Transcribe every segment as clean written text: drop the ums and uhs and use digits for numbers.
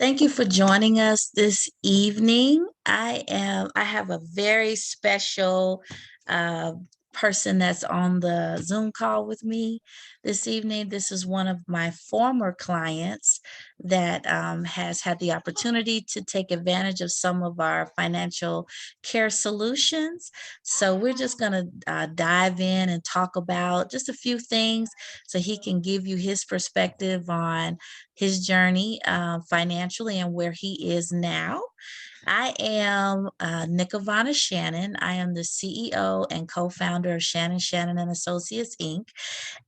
Thank you for joining us this evening. I have a very special uh, person that's on the Zoom call with me this evening. This is one of my former clients that has had the opportunity to take advantage of some of our financial care solutions. So we're just going to dive in and talk about just a few things so he can give you his perspective on his journey financially and where he is now. I am Nicovana Shannon. I am the CEO and co-founder of Shannon and Associates Inc.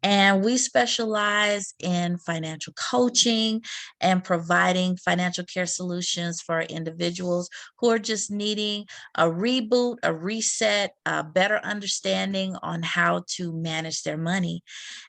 And we specialize in financial coaching and providing financial care solutions for individuals who are just needing a reboot, a reset, a better understanding on how to manage their money.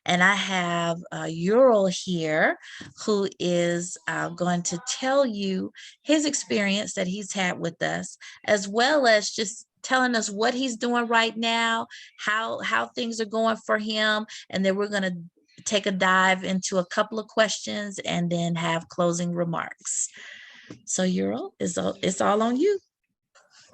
And I have Ural here who is going to tell you his experience that he's had with us, as well as just telling us what he's doing right now, how things are going for him, and then we're going to take a dive into a couple of questions and then have closing remarks. So Ural, it's all on you.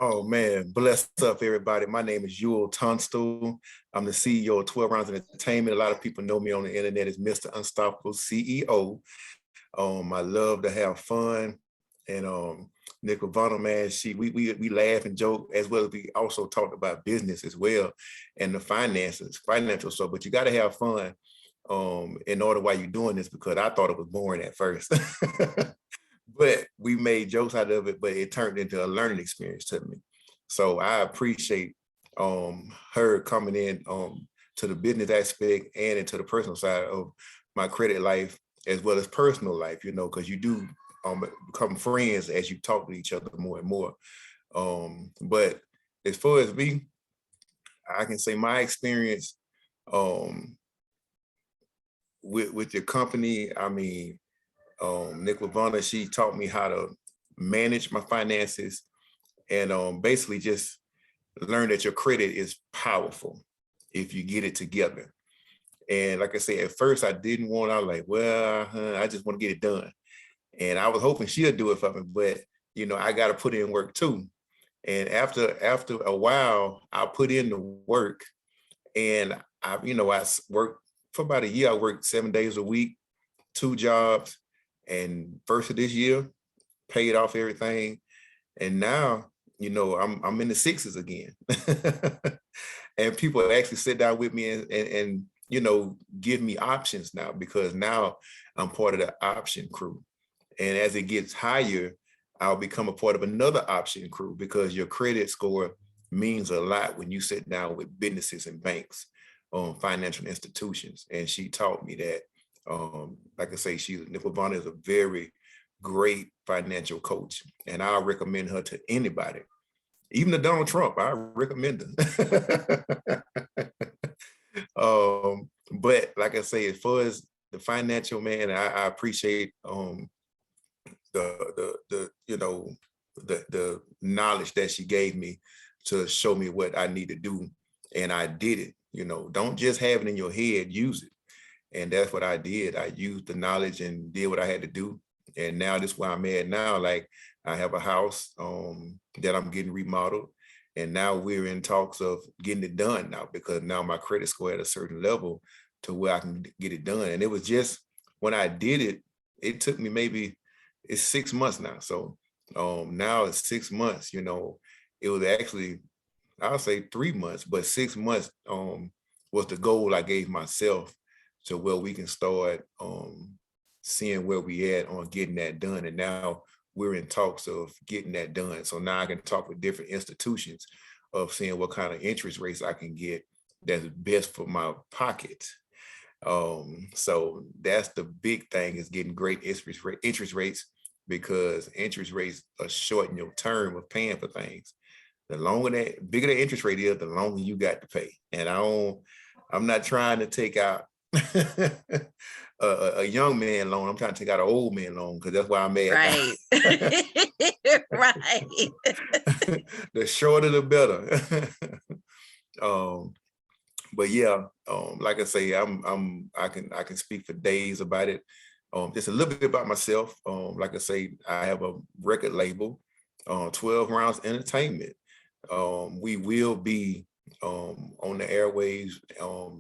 Oh man, bless up everybody. My name is Tunstall. I'm the CEO of 12 Rounds Entertainment. A lot of people know me on the internet as Mr. Unstoppable CEO. I love to have fun. And Nicovana, man, we laugh and joke, as well as we also talked about business as well and the financial stuff. But you got to have fun in order while you're doing this, because I thought it was boring at first. But we made jokes out of it, but it turned into a learning experience to me. So I appreciate her coming in to the business aspect and into the personal side of my credit life, as well as personal life, because you do become friends as you talk to each other more and more. But as far as me, I can say my experience with your company, I mean, Nicovana, she taught me how to manage my finances and basically just learn that your credit is powerful if you get it together. And like I said, at first I didn't want, I was like, well, I just want to get it done. And I was hoping she'd do it for me, but I got to put in work too. And after a while, I put in the work, and I worked for about a year. I worked 7 days a week, 2 jobs. And first of this year, paid off everything. And now, I'm in the sixes again. And people actually sit down with me and give me options now, because now I'm part of the option crew. And as it gets higher, I'll become a part of another option crew, because your credit score means a lot when you sit down with businesses and banks, financial institutions. And she taught me that. Like I say, Nicovana is a very great financial coach, and I recommend her to anybody, even to Donald Trump. I recommend her. But like I say, as far as the financial, man, I appreciate the knowledge that she gave me to show me what I need to do, and I did it. Don't just have it in your head, use it. And that's what I did. I used the knowledge and did what I had to do. And now this is where I'm at now. Like, I have a house that I'm getting remodeled. And now we're in talks of getting it done now, because now my credit score at a certain level to where I can get it done. And it was just, when I did it, it took me it's 6 months now. So now it's 6 months, it was actually, I'll say 3 months, but 6 months was the goal I gave myself, so where we can start seeing where we at on getting that done. And now we're in talks of getting that done. So now I can talk with different institutions of seeing what kind of interest rates I can get that's best for my pocket. So that's the big thing, is getting great interest rates, because interest rates are shorten your term of paying for things. The bigger the interest rate is, the longer you got to pay. And I'm not trying to take out a young man loan. I'm trying to take out an old man loan, because that's why I'm at. Right. Right. The shorter the better. But yeah, like I say, I can speak for days about it. Just a little bit about myself. Like I say, I have a record label, 12 Rounds Entertainment. We will be on the airwaves,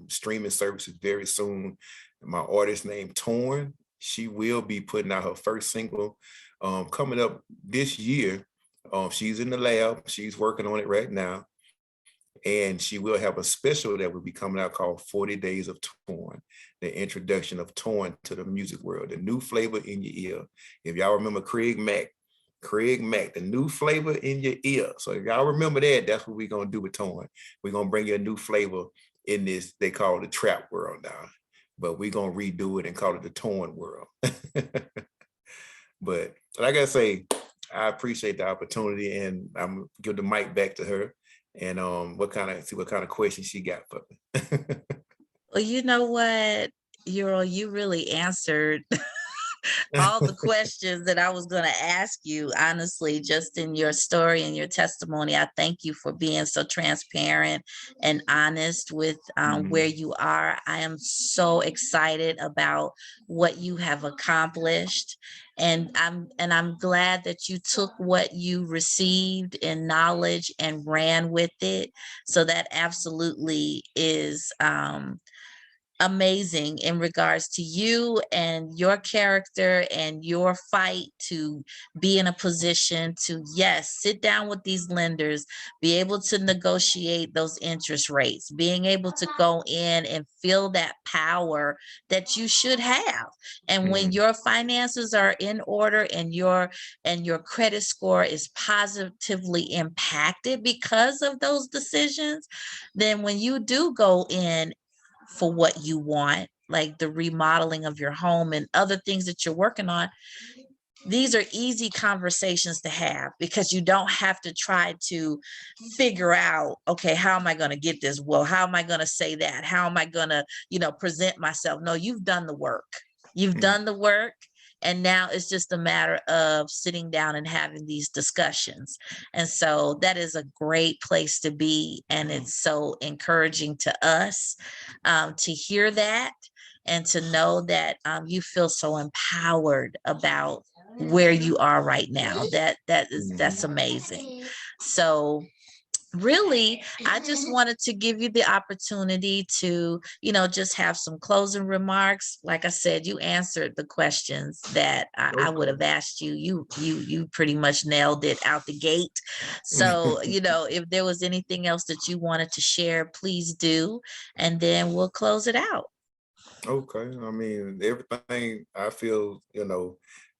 streaming services very soon. My artist named Torn, she will be putting out her first single coming up this year. She's in the lab. She's working on it right now. And she will have a special that will be coming out called 40 Days of Torn, the introduction of Torn to the music world, the new flavor in your ear. If y'all remember Craig Mack, the new flavor in your ear. So if y'all remember that, that's what we're going to do with Torn. We're going to bring you a new flavor in this, they call it the trap world now, but we're going to redo it and call it the Torn world. But like I say, I appreciate the opportunity, and I'm going to give the mic back to her. And see what kind of questions she got for me. Well, you know what, Earl, you really answered all the questions that I was going to ask you, honestly, just in your story and your testimony. I thank you for being so transparent and honest with where you are. I am so excited about what you have accomplished. And I'm glad that you took what you received in knowledge and ran with it. So that absolutely is amazing in regards to you and your character and your fight to be in a position to, yes, sit down with these lenders, be able to negotiate those interest rates, being able to go in and feel that power that you should have. And when your finances are in order and your credit score is positively impacted because of those decisions, then when you do go in for what you want, like the remodeling of your home and other things that you're working on, these are easy conversations to have because you don't have to try to figure out, okay, how am I going to get this? Well, how am I going to say that? How am I going to, present myself? No, you've done the work. You've done the work. And now it's just a matter of sitting down and having these discussions. And so that is a great place to be. And it's so encouraging to us to hear that and to know that you feel so empowered about where you are right now. That's amazing. So really, I just wanted to give you the opportunity to, just have some closing remarks. Like I said, you answered the questions that I would have asked you. You pretty much nailed it out the gate. So, if there was anything else that you wanted to share, please do, and then we'll close it out. Okay. I mean, everything I feel,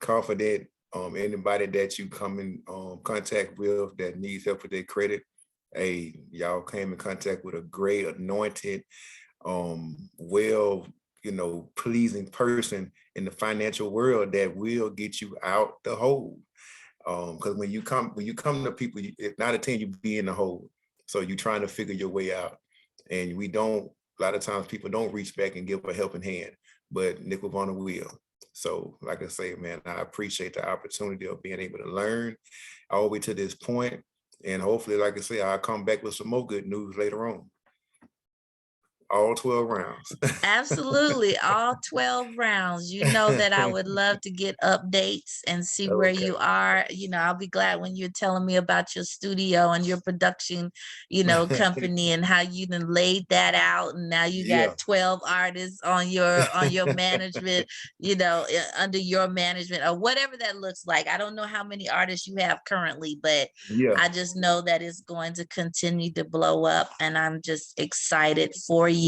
confident. Anybody that you come in contact with that needs help with their credit, hey, y'all came in contact with a great anointed, well, pleasing person in the financial world that will get you out the hole. Because when you come to people, it's not a 10 you be in the hole. So you're trying to figure your way out. And a lot of times people don't reach back and give a helping hand, but Nick Lavona will. So like I say, man, I appreciate the opportunity of being able to learn all the way to this point. And hopefully, like I say, I'll come back with some more good news later on. All 12 rounds. Absolutely. All 12 rounds. You know that I would love to get updates and see where you are. I'll be glad when you're telling me about your studio and your production, company and how you then laid that out. And now you got 12 artists on your management, under your management or whatever that looks like. I don't know how many artists you have currently, but I just know that it's going to continue to blow up. And I'm just excited for you.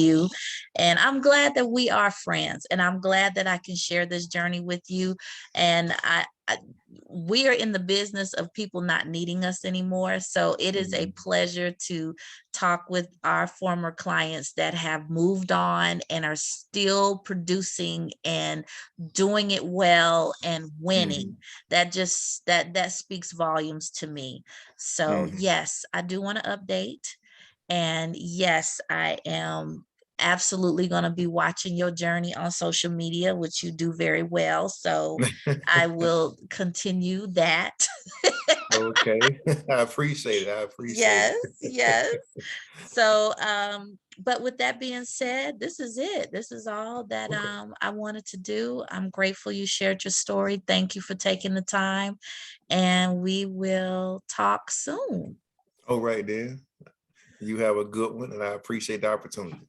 And I'm glad that we are friends, and I'm glad that I can share this journey with you. And we are in the business of people not needing us anymore. So it is a pleasure to talk with our former clients that have moved on and are still producing and doing it well and winning. That speaks volumes to me. So yes, I do want to update. And yes, I am absolutely going to be watching your journey on social media, which you do very well. So I will continue that. Okay. I appreciate it. I appreciate Yes, it. yes. So, but with that being said, this is it. This is all that Okay. I wanted to do. I'm grateful you shared your story. Thank you for taking the time, and we will talk soon. All right then. You have a good one, and I appreciate the opportunity.